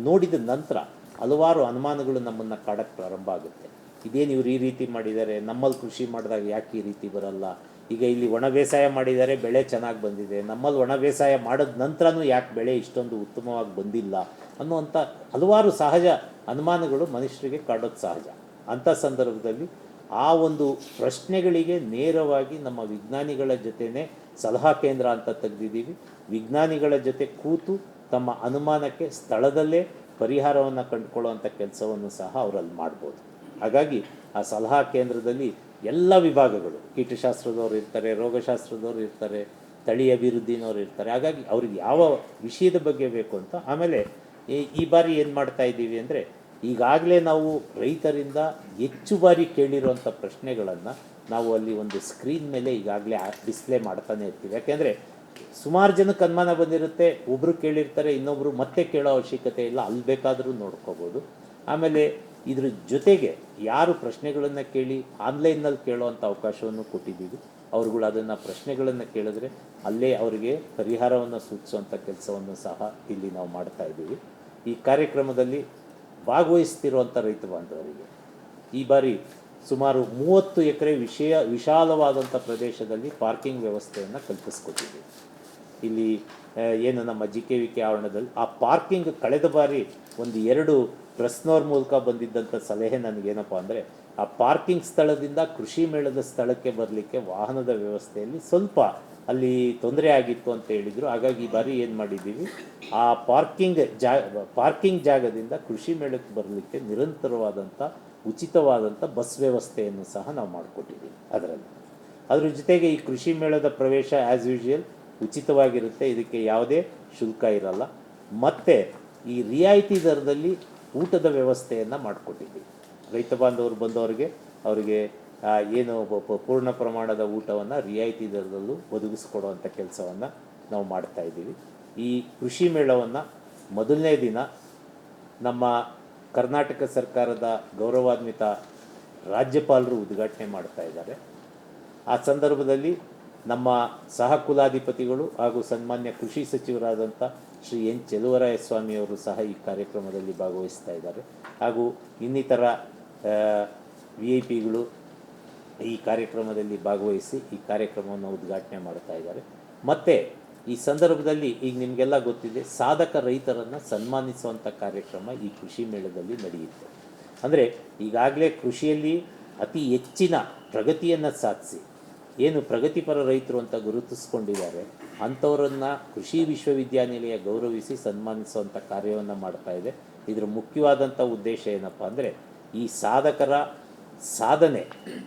ನೋಡಿದ ನಂತರ ಹಲವಾರು ಅನುಮಾನಗಳು ನಮ್ಮನ್ನು ಕಾಡಕ್ಕೆ ಪ್ರಾರಂಭ ಆಗುತ್ತೆ. ಇದೇನು ಇವ್ರು ಈ ರೀತಿ ಮಾಡಿದ್ದಾರೆ, ನಮ್ಮಲ್ಲಿ ಕೃಷಿ ಮಾಡಿದಾಗ ಯಾಕೆ ಈ ರೀತಿ ಬರಲ್ಲ, ಈಗ ಇಲ್ಲಿ ಒಣ ಬೇಸಾಯ ಮಾಡಿದ್ದಾರೆ ಬೆಳೆ ಚೆನ್ನಾಗಿ ಬಂದಿದೆ, ನಮ್ಮಲ್ಲಿ ಒಣ ಬೇಸಾಯ ಮಾಡಿದ ನಂತರನೂ ಯಾಕೆ ಬೆಳೆ ಇಷ್ಟೊಂದು ಉತ್ತಮವಾಗಿ ಬಂದಿಲ್ಲ ಅನ್ನುವಂಥ ಹಲವಾರು ಸಹಜ ಅನುಮಾನಗಳು ಮನುಷ್ಯರಿಗೆ ಕಾಡೋದು ಸಹಜ. ಅಂಥ ಸಂದರ್ಭದಲ್ಲಿ ಆ ಒಂದು ಪ್ರಶ್ನೆಗಳಿಗೆ ನೇರವಾಗಿ ನಮ್ಮ ವಿಜ್ಞಾನಿಗಳ ಜೊತೆನೇ ಸಲಹಾ ಕೇಂದ್ರ ಅಂತ ತೆಗೆದಿದ್ದೀವಿ. ವಿಜ್ಞಾನಿಗಳ ಜೊತೆ ಕೂತು ತಮ್ಮ ಅನುಮಾನಕ್ಕೆ ಸ್ಥಳದಲ್ಲೇ ಪರಿಹಾರವನ್ನು ಕಂಡುಕೊಳ್ಳುವಂಥ ಕೆಲಸವನ್ನು ಸಹ ಅವರಲ್ಲಿ ಮಾಡ್ಬೋದು. ಹಾಗಾಗಿ ಆ ಸಲಹಾ ಕೇಂದ್ರದಲ್ಲಿ ಎಲ್ಲ ವಿಭಾಗಗಳು, ಕೀಟಶಾಸ್ತ್ರದವ್ರು ಇರ್ತಾರೆ, ರೋಗಶಾಸ್ತ್ರದವ್ರು ಇರ್ತಾರೆ, ತಳಿ ಅಭಿವೃದ್ಧಿನವ್ರು ಇರ್ತಾರೆ. ಹಾಗಾಗಿ ಅವ್ರಿಗೆ ಯಾವ ವಿಷಯದ ಬಗ್ಗೆ ಬೇಕು ಅಂತ. ಆಮೇಲೆ ಈ ಬಾರಿ ಏನು ಮಾಡ್ತಾ ಇದ್ದೀವಿ ಅಂದರೆ, ಈಗಾಗಲೇ ನಾವು ರೈತರಿಂದ ಹೆಚ್ಚು ಬಾರಿ ಕೇಳಿರುವಂಥ ಪ್ರಶ್ನೆಗಳನ್ನು ನಾವು ಅಲ್ಲಿ ಒಂದು ಸ್ಕ್ರೀನ್ ಮೇಲೆ ಈಗಾಗಲೇ ಡಿಸ್ಪ್ಲೇ ಮಾಡ್ತಾನೆ ಇರ್ತೀವಿ. ಯಾಕೆಂದರೆ ಸುಮಾರು ಜನಕ್ಕೆ ಅನುಮಾನ ಬಂದಿರುತ್ತೆ, ಒಬ್ಬರು ಕೇಳಿರ್ತಾರೆ, ಇನ್ನೊಬ್ಬರು ಮತ್ತೆ ಕೇಳೋ ಅವಶ್ಯಕತೆ ಇಲ್ಲ, ಅಲ್ಲಿ ಬೇಕಾದರೂ ನೋಡ್ಕೋಬೋದು. ಆಮೇಲೆ ಇದ್ರ ಜೊತೆಗೆ ಯಾರು ಪ್ರಶ್ನೆಗಳನ್ನು ಕೇಳಿ ಆನ್ಲೈನ್ನಲ್ಲಿ ಕೇಳೋವಂಥ ಅವಕಾಶವನ್ನು ಕೊಟ್ಟಿದ್ದೀವಿ, ಅವ್ರುಗಳು ಅದನ್ನು ಪ್ರಶ್ನೆಗಳನ್ನು ಕೇಳಿದ್ರೆ ಅಲ್ಲೇ ಅವರಿಗೆ ಪರಿಹಾರವನ್ನು ಸೂಚಿಸುವಂಥ ಕೆಲಸವನ್ನು ಸಹ ಇಲ್ಲಿ ನಾವು ಮಾಡ್ತಾ ಇದ್ದೀವಿ. ಈ ಕಾರ್ಯಕ್ರಮದಲ್ಲಿ ಭಾಗವಹಿಸ್ತಿರುವಂಥ ರೈತ ಬಾಂಧವರಿಗೆ ಈ ಬಾರಿ ಸುಮಾರು 30 ಎಕರೆ ವಿಶಾಲವಾದಂಥ ಪ್ರದೇಶದಲ್ಲಿ ಪಾರ್ಕಿಂಗ್ ವ್ಯವಸ್ಥೆಯನ್ನು ಕಲ್ಪಿಸ್ಕೊಟ್ಟಿದ್ದೀವಿ. ಇಲ್ಲಿ ಏನು ನಮ್ಮ JKVK ಆವರಣದಲ್ಲಿ ಆ ಪಾರ್ಕಿಂಗ್ ಕಳೆದ ಬಾರಿ ಒಂದು 2 ಪ್ರೆಸ್ನವ್ರ ಮೂಲಕ ಬಂದಿದ್ದಂಥ ಸಲಹೆ ನನಗೇನಪ್ಪ ಅಂದರೆ, ಆ ಪಾರ್ಕಿಂಗ್ ಸ್ಥಳದಿಂದ ಕೃಷಿ ಮೇಳದ ಸ್ಥಳಕ್ಕೆ ಬರಲಿಕ್ಕೆ ವಾಹನದ ವ್ಯವಸ್ಥೆಯಲ್ಲಿ ಸ್ವಲ್ಪ ಅಲ್ಲಿ ತೊಂದರೆ ಆಗಿತ್ತು ಅಂತ ಹೇಳಿದರು. ಹಾಗಾಗಿ ಈ ಬಾರಿ ಏನು ಮಾಡಿದ್ದೀವಿ, ಆ ಪಾರ್ಕಿಂಗ್ ಜಾಗದಿಂದ ಕೃಷಿ ಮೇಳಕ್ಕೆ ಬರಲಿಕ್ಕೆ ನಿರಂತರವಾದಂಥ ಉಚಿತವಾದಂಥ ಬಸ್ ವ್ಯವಸ್ಥೆಯನ್ನು ಸಹ ನಾವು ಮಾಡಿಕೊಟ್ಟಿದ್ದೀವಿ. ಅದ್ರ ಜೊತೆಗೆ ಈ ಕೃಷಿ ಮೇಳದ ಪ್ರವೇಶ ಆ್ಯಸ್ ಯೂಶುವಲ್ ಉಚಿತವಾಗಿರುತ್ತೆ, ಇದಕ್ಕೆ ಯಾವುದೇ ಶುಲ್ಕ ಇರಲ್ಲ. ಮತ್ತು ಈ ರಿಯಾಯಿತಿ ದರದಲ್ಲಿ ಊಟದ ವ್ಯವಸ್ಥೆಯನ್ನು ಮಾಡಿಕೊಟ್ಟಿದ್ದೀವಿ. ರೈತ ಬಾಂಧವರು ಬಂದವರಿಗೆ ಅವರಿಗೆ ಏನು ಪೂರ್ಣ ಪ್ರಮಾಣದ ಊಟವನ್ನು ರಿಯಾಯಿತಿ ದರದಲ್ಲೂ ಒದಗಿಸ್ಕೊಡುವಂಥ ಕೆಲಸವನ್ನು ನಾವು ಮಾಡ್ತಾಯಿದ್ದೀವಿ. ಈ ಕೃಷಿ ಮೇಳವನ್ನು ಮೊದಲನೇ ದಿನ ನಮ್ಮ ಕರ್ನಾಟಕ ಸರ್ಕಾರದ ಗೌರವಾನ್ವಿತ ರಾಜ್ಯಪಾಲರು ಉದ್ಘಾಟನೆ ಮಾಡ್ತಾ ಇದ್ದಾರೆ. ಆ ಸಂದರ್ಭದಲ್ಲಿ ನಮ್ಮ ಸಹ ಕುಲಾಧಿಪತಿಗಳು ಹಾಗೂ ಸನ್ಮಾನ್ಯ ಕೃಷಿ ಸಚಿವರಾದಂಥ ಶ್ರೀ ಎನ್ ಚೆಲುವರಾಯಸ್ವಾಮಿಯವರು ಸಹ ಈ ಕಾರ್ಯಕ್ರಮದಲ್ಲಿ ಭಾಗವಹಿಸ್ತಾ ಇದ್ದಾರೆ. ಹಾಗೂ ಇನ್ನಿತರ VIP ಗಳು ಈ ಕಾರ್ಯಕ್ರಮದಲ್ಲಿ ಭಾಗವಹಿಸಿ ಈ ಕಾರ್ಯಕ್ರಮವನ್ನು ಉದ್ಘಾಟನೆ ಮಾಡ್ತಾ ಇದ್ದಾರೆ. ಮತ್ತು ಈ ಸಂದರ್ಭದಲ್ಲಿ ಈಗ ನಿಮಗೆಲ್ಲ ಗೊತ್ತಿದೆ, ಸಾಧಕ ರೈತರನ್ನು ಸನ್ಮಾನಿಸುವಂಥ ಕಾರ್ಯಕ್ರಮ ಈ ಕೃಷಿ ಮೇಳದಲ್ಲಿ ನಡೆಯುತ್ತೆ. ಅಂದರೆ ಈಗಾಗಲೇ ಕೃಷಿಯಲ್ಲಿ ಅತಿ ಹೆಚ್ಚಿನ ಪ್ರಗತಿಯನ್ನು ಸಾಧಿಸಿ ಏನು ಪ್ರಗತಿಪರ ರೈತರು ಅಂತ ಗುರುತಿಸ್ಕೊಂಡಿದ್ದಾರೆ ಅಂಥವರನ್ನು ಕೃಷಿ ವಿಶ್ವವಿದ್ಯಾನಿಲಯ ಗೌರವಿಸಿ ಸನ್ಮಾನಿಸುವಂಥ ಕಾರ್ಯವನ್ನು ಮಾಡ್ತಾ ಇದೆ. ಇದರ ಮುಖ್ಯವಾದಂಥ ಉದ್ದೇಶ ಏನಪ್ಪ ಅಂದರೆ ಈ ಸಾಧಕರ ಸಾಧನೆ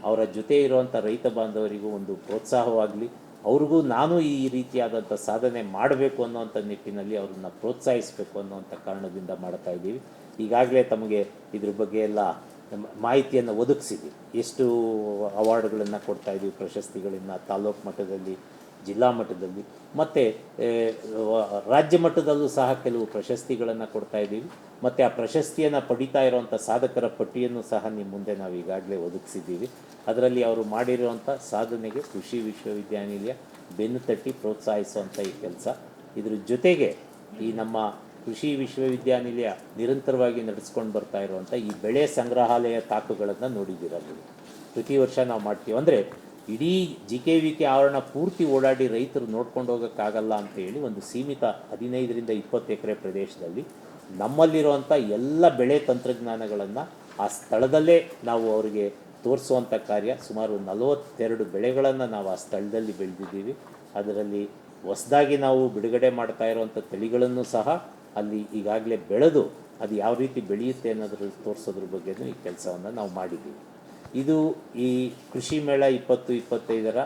ಅವರ ಜೊತೆ ಇರುವಂಥ ರೈತ ಬಾಂಧವರಿಗೂ ಒಂದು ಪ್ರೋತ್ಸಾಹವಾಗಲಿ, ಅವ್ರಿಗೂ ನಾನು ಈ ರೀತಿಯಾದಂಥ ಸಾಧನೆ ಮಾಡಬೇಕು ಅನ್ನೋವಂಥ ನಿಟ್ಟಿನಲ್ಲಿ ಅವ್ರನ್ನ ಪ್ರೋತ್ಸಾಹಿಸಬೇಕು ಅನ್ನೋವಂಥ ಕಾರಣದಿಂದ ಮಾಡ್ತಾ ಇದ್ದೀವಿ. ಈಗಾಗಲೇ ತಮಗೆ ಇದ್ರ ಬಗ್ಗೆ ಎಲ್ಲ ಮಾಹಿತಿಯನ್ನು ಒದಗಿಸಿದ್ವಿ. ಎಷ್ಟು ಅವಾರ್ಡ್ಗಳನ್ನು ಕೊಡ್ತಾಯಿದ್ದೀವಿ, ಪ್ರಶಸ್ತಿಗಳನ್ನು ತಾಲೂಕು ಮಟ್ಟದಲ್ಲಿ, ಜಿಲ್ಲಾ ಮಟ್ಟದಲ್ಲಿ ಮತ್ತು ರಾಜ್ಯ ಮಟ್ಟದಲ್ಲೂ ಸಹ ಕೆಲವು ಪ್ರಶಸ್ತಿಗಳನ್ನು ಕೊಡ್ತಾಯಿದ್ದೀವಿ. ಮತ್ತು ಆ ಪ್ರಶಸ್ತಿಯನ್ನು ಪಡಿತಾ ಇರೋವಂಥ ಸಾಧಕರ ಪಟ್ಟಿಯನ್ನು ಸಹ ನಿಮ್ಮ ಮುಂದೆ ನಾವು ಈಗಾಗಲೇ ಒದಗಿಸಿದ್ದೀವಿ. ಅದರಲ್ಲಿ ಅವರು ಮಾಡಿರುವಂಥ ಸಾಧನೆಗೆ ಕೃಷಿ ವಿಶ್ವವಿದ್ಯಾನಿಲಯ ಬೆನ್ನು ತಟ್ಟಿ ಪ್ರೋತ್ಸಾಹಿಸುವಂಥ ಈ ಕೆಲಸ. ಇದ್ರ ಜೊತೆಗೆ ಈ ನಮ್ಮ ಕೃಷಿ ವಿಶ್ವವಿದ್ಯಾನಿಲಯ ನಿರಂತರವಾಗಿ ನಡೆಸ್ಕೊಂಡು ಬರ್ತಾ ಇರುವಂಥ ಈ ಬೆಳೆ ಸಂಗ್ರಹಾಲಯ ತಾಕುಗಳನ್ನು ನೋಡಿದ್ದೀರಲ್ಲಿ ಪ್ರತಿ ವರ್ಷ ನಾವು ಮಾಡ್ತೀವಿ. ಅಂದರೆ ಇಡೀ JKVK ಆವರಣ ಪೂರ್ತಿ ಓಡಾಡಿ ರೈತರು ನೋಡ್ಕೊಂಡು ಹೋಗೋಕ್ಕಾಗಲ್ಲ ಅಂತೇಳಿ ಒಂದು ಸೀಮಿತ 15ರಿಂದ 20 ಎಕರೆ ಪ್ರದೇಶದಲ್ಲಿ ನಮ್ಮಲ್ಲಿರುವಂಥ ಎಲ್ಲ ಬೆಳೆ ತಂತ್ರಜ್ಞಾನಗಳನ್ನು ಆ ಸ್ಥಳದಲ್ಲೇ ನಾವು ಅವರಿಗೆ ತೋರಿಸುವಂಥ ಕಾರ್ಯ. ಸುಮಾರು 42 ಬೆಳೆಗಳನ್ನು ನಾವು ಆ ಸ್ಥಳದಲ್ಲಿ ಬೆಳೆದಿದ್ದೀವಿ. ಅದರಲ್ಲಿ ಹೊಸದಾಗಿ ನಾವು ಬಿಡುಗಡೆ ಮಾಡ್ತಾ ಇರುವಂಥ ತಳಿಗಳನ್ನು ಸಹ ಅಲ್ಲಿ ಈಗಾಗಲೇ ಬೆಳೆದು ಅದು ಯಾವ ರೀತಿ ಬೆಳೆಯುತ್ತೆ ಅನ್ನೋದ್ರಲ್ಲಿ ತೋರಿಸೋದ್ರ ಬಗ್ಗೆಯೂ ಈ ಕೆಲಸವನ್ನು ನಾವು ಮಾಡಿದ್ದೀವಿ. ಇದು ಈ ಕೃಷಿ ಮೇಳ 2025ರ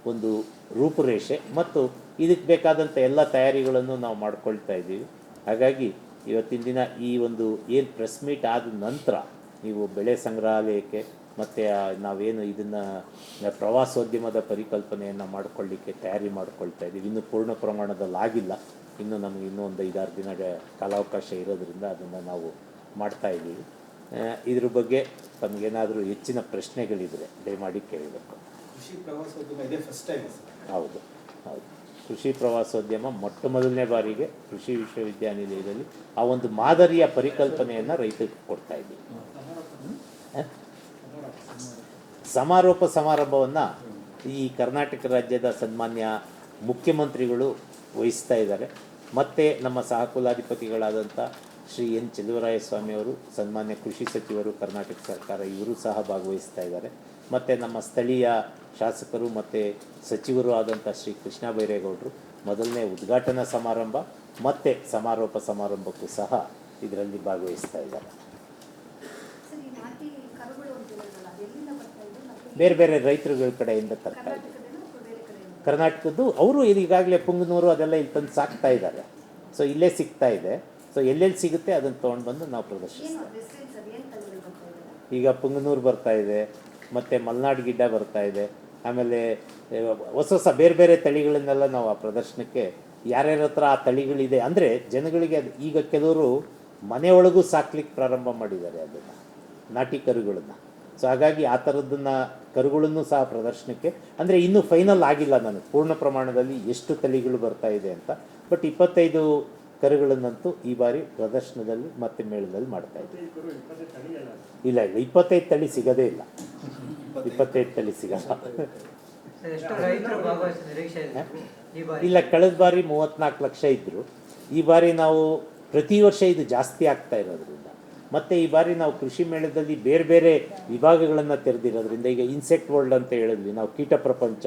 ಒಂದು ರೂಪುರೇಷೆ ಮತ್ತು ಇದಕ್ಕೆ ಬೇಕಾದಂಥ ಎಲ್ಲ ತಯಾರಿಗಳನ್ನು ನಾವು ಮಾಡ್ಕೊಳ್ತಾ ಇದ್ದೀವಿ. ಹಾಗಾಗಿ ಇವತ್ತಿನ ದಿನ ಈ ಒಂದು ಏನು ಪ್ರೆಸ್ ಮೀಟ್ ಆದ ನಂತರ ನೀವು ಬೆಳೆ ಸಂಗ್ರಹಾಲಯಕ್ಕೆ ಮತ್ತು ನಾವೇನು ಇದನ್ನು ಪ್ರವಾಸೋದ್ಯಮದ ಪರಿಕಲ್ಪನೆಯನ್ನು ಮಾಡಿಕೊಳ್ಳಿಕ್ಕೆ ತಯಾರಿ ಮಾಡ್ಕೊಳ್ತಾ ಇದ್ದೀವಿ. ಇನ್ನೂ ಪೂರ್ಣ ಪ್ರಮಾಣದಲ್ಲಿ ಆಗಿಲ್ಲ, ಇನ್ನು ನಮಗೆ ಇನ್ನೂ ಒಂದು 5-6 ದಿನ ಕಾಲಾವಕಾಶ ಇರೋದರಿಂದ ಅದನ್ನು ನಾವು ಮಾಡ್ತಾಯಿದ್ದೀವಿ. ಇದ್ರ ಬಗ್ಗೆ ತಮಗೇನಾದರೂ ಹೆಚ್ಚಿನ ಪ್ರಶ್ನೆಗಳಿದ್ದರೆ ದಯಮಾಡಿ ಕೇಳಬೇಕು. ಕೃಷಿ ಪ್ರವಾಸೋದ್ಯಮ ಇದೇ ಫಸ್ಟ್ ಟೈಮ್? ಹೌದು ಹೌದು, ಕೃಷಿ ಪ್ರವಾಸೋದ್ಯಮ ಮೊಟ್ಟ ಮೊದಲನೇ ಬಾರಿಗೆ ಕೃಷಿ ವಿಶ್ವವಿದ್ಯಾನಿಲಯದಲ್ಲಿ ಆ ಒಂದು ಮಾದರಿಯ ಪರಿಕಲ್ಪನೆಯನ್ನು ರೈತರಿಗೆ ಕೊಡ್ತಾ ಇದ್ದೀವಿ. ಸಮಾರೋಪ ಸಮಾರಂಭವನ್ನು ಈ ಕರ್ನಾಟಕ ರಾಜ್ಯದ ಸನ್ಮಾನ್ಯ ಮುಖ್ಯಮಂತ್ರಿಗಳು ವಹಿಸ್ತಾ ಇದ್ದಾರೆ. ಮತ್ತು ನಮ್ಮ ಸಹ ಕುಲಾಧಿಪತಿಗಳಾದಂಥ ಶ್ರೀ ಎನ್ ಚೆಲುವರಾಯಸ್ವಾಮಿಯವರು, ಸನ್ಮಾನ್ಯ ಕೃಷಿ ಸಚಿವರು, ಕರ್ನಾಟಕ ಸರ್ಕಾರ, ಇವರು ಸಹ ಭಾಗವಹಿಸ್ತಾ ಇದ್ದಾರೆ. ಮತ್ತು ನಮ್ಮ ಸ್ಥಳೀಯ ಶಾಸಕರು ಮತ್ತು ಸಚಿವರು ಆದಂಥ ಶ್ರೀ ಕೃಷ್ಣ ಬೈರೇಗೌಡರು ಮೊದಲನೇ ಉದ್ಘಾಟನಾ ಸಮಾರಂಭ ಮತ್ತು ಸಮಾರೋಪ ಸಮಾರಂಭಕ್ಕೂ ಸಹ ಇದರಲ್ಲಿ ಭಾಗವಹಿಸ್ತಾ ಇದ್ದಾರೆ. ಬೇರೆ ಬೇರೆ ರೈತರುಗಳ ಕಡೆಯಿಂದ ತರ್ತಾ ಇದ್ದಾರೆ. ಕರ್ನಾಟಕದ್ದು ಅವರು ಈಗಾಗಲೇ ಪುಂಗನೂರು ಅದೆಲ್ಲ ಇಲ್ಲಿ ತಂದು ಸಾಕ್ತಾ ಇದ್ದಾರೆ. ಸೊ ಇಲ್ಲೇ ಸಿಗ್ತಾ ಇದೆ. ಸೊ ಎಲ್ಲೆಲ್ಲಿ ಸಿಗುತ್ತೆ ಅದನ್ನು ತೊಗೊಂಡು ಬಂದು ನಾವು ಪ್ರದರ್ಶಿಸ್ತೀವಿ. ಈಗ ಪುಂಗನೂರು ಬರ್ತಾ ಇದೆ, ಮತ್ತು ಮಲೆನಾಡು ಗಿಡ್ಡ ಬರ್ತಾ ಇದೆ. ಆಮೇಲೆ ಹೊಸ ಬೇರೆ ಬೇರೆ ತಳಿಗಳನ್ನೆಲ್ಲ ನಾವು ಆ ಪ್ರದರ್ಶನಕ್ಕೆ ಯಾರ್ಯಾರ ಹತ್ರ ಆ ತಳಿಗಳಿದೆ ಅಂದರೆ ಜನಗಳಿಗೆ ಅದು ಈಗ ಕೆಲವರು ಮನೆಯೊಳಗೂ ಸಾಕ್ಲಿಕ್ಕೆ ಪ್ರಾರಂಭ ಮಾಡಿದ್ದಾರೆ ಅದನ್ನು, ನಾಟಿ ಕರುಗಳನ್ನು. ಸೊ ಹಾಗಾಗಿ ಆ ಥರದ್ದನ್ನು ಕರುಗಳನ್ನು ಸಹ ಪ್ರದರ್ಶನಕ್ಕೆ, ಅಂದರೆ ಇನ್ನೂ ಫೈನಲ್ ಆಗಿಲ್ಲ ನನಗೆ ಪೂರ್ಣ ಪ್ರಮಾಣದಲ್ಲಿ ಎಷ್ಟು ತಳಿಗಳು ಬರ್ತಾ ಇದೆ ಅಂತ. ಬಟ್ 25 ಕರುಗಳನ್ನಂತೂ ಈ ಬಾರಿ ಪ್ರದರ್ಶನದಲ್ಲಿ ಮತ್ತು ಮೇಳದಲ್ಲಿ ಮಾಡ್ತಾ ಇದ್ದೀವಿ. ಇಲ್ಲ 25 ತಳಿ ಸಿಗೋದೇ ಇಲ್ಲ, 25 ತಳಿ ಸಿಗಲ್ಲ. ಇಲ್ಲ, ಕಳೆದ ಬಾರಿ 34 ಲಕ್ಷ ಇದ್ದರು. ಈ ಬಾರಿ ನಾವು ಪ್ರತಿ ವರ್ಷ ಇದು ಜಾಸ್ತಿ ಆಗ್ತಾ ಇರೋದ್ರಿಂದ ಮತ್ತು ಈ ಬಾರಿ ನಾವು ಕೃಷಿ ಮೇಳದಲ್ಲಿ ಬೇರೆ ಬೇರೆ ವಿಭಾಗಗಳನ್ನು ತೆರೆದಿರೋದ್ರಿಂದ ಈಗ ಇನ್ಸೆಕ್ಟ್ ವರ್ಲ್ಡ್ ಅಂತ ಹೇಳಿದ್ವಿ ನಾವು, ಕೀಟ ಪ್ರಪಂಚ,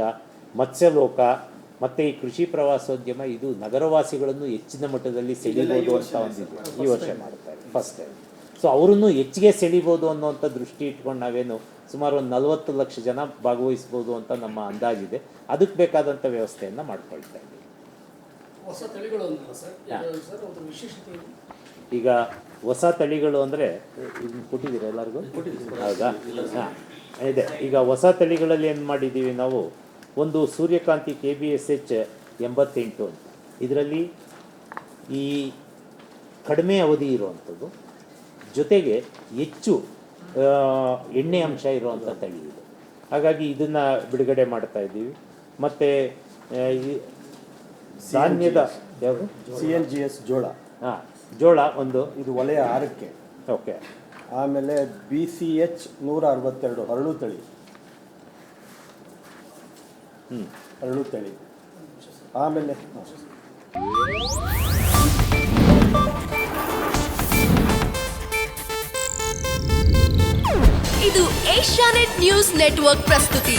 ಮತ್ಸ್ಯಲೋಕ ಮತ್ತು ಈ ಕೃಷಿ ಪ್ರವಾಸೋದ್ಯಮ, ಇದು ನಗರವಾಸಿಗಳನ್ನು ಹೆಚ್ಚಿನ ಮಟ್ಟದಲ್ಲಿ ಸೆಳೀಬೋದು ಅಂತ ಒಂದಿದೆ ಈ ವರ್ಷ ಮಾಡ್ತಾರೆ ಫಸ್ಟ್ ಟೈಮ್. ಸೊ ಅವರನ್ನು ಹೆಚ್ಚಿಗೆ ಸೆಳೀಬೋದು ಅನ್ನೋವಂಥ ದೃಷ್ಟಿ ಇಟ್ಕೊಂಡು ನಾವೇನು ಸುಮಾರು ಒಂದು 40 ಲಕ್ಷ ಜನ ಭಾಗವಹಿಸ್ಬೋದು ಅಂತ ನಮ್ಮ ಅಂದಾಜಿದೆ. ಅದಕ್ಕೆ ಬೇಕಾದಂಥ ವ್ಯವಸ್ಥೆಯನ್ನು ಮಾಡ್ಕೊಳ್ತಾ ಇದ್ದೀವಿ. ಹೊಸ ತಳಿಗಳು ಸರ್, ವಿಶೇಷತೆ ಈಗ ಹೊಸ ತಳಿಗಳು ಅಂದರೆ ಇದನ್ನ ಕೊಟ್ಟಿದ್ದೀರಾ ಎಲ್ಲರಿಗೂ? ಹೌದಾ? ಹಾಂ, ಇದೆ. ಈಗ ಹೊಸ ತಳಿಗಳಲ್ಲಿ ಏನು ಮಾಡಿದ್ದೀವಿ ನಾವು, ಒಂದು ಸೂರ್ಯಕಾಂತಿ KBSH 88 ಅಂತ. ಇದರಲ್ಲಿ ಈ ಕಡಿಮೆ ಅವಧಿ ಇರುವಂಥದ್ದು, ಜೊತೆಗೆ ಹೆಚ್ಚು ಎಣ್ಣೆ ಅಂಶ ಇರುವಂಥ ತಳಿ ಇದೆ. ಹಾಗಾಗಿ ಇದನ್ನು ಬಿಡುಗಡೆ ಮಾಡ್ತಾ ಇದ್ದೀವಿ. ಮತ್ತು ಈ ಧಾನ್ಯದ ಯಾವುದು CNGS ಜೋಳ, ಹಾಂ, ಜೋಳ ಒಂದು, ಇದು ವಲಯ 6ಕ್ಕೆ. ಓಕೆ. ಆಮೇಲೆ BCH 162 ಹರಳು ತಳಿ, ಹರಳು ತಳಿ. ಆಮೇಲೆ ಇದು ಏಷ್ಯಾನೆಟ್ ನ್ಯೂಸ್ ನೆಟ್ವರ್ಕ್ ಪ್ರಸ್ತುತಿ.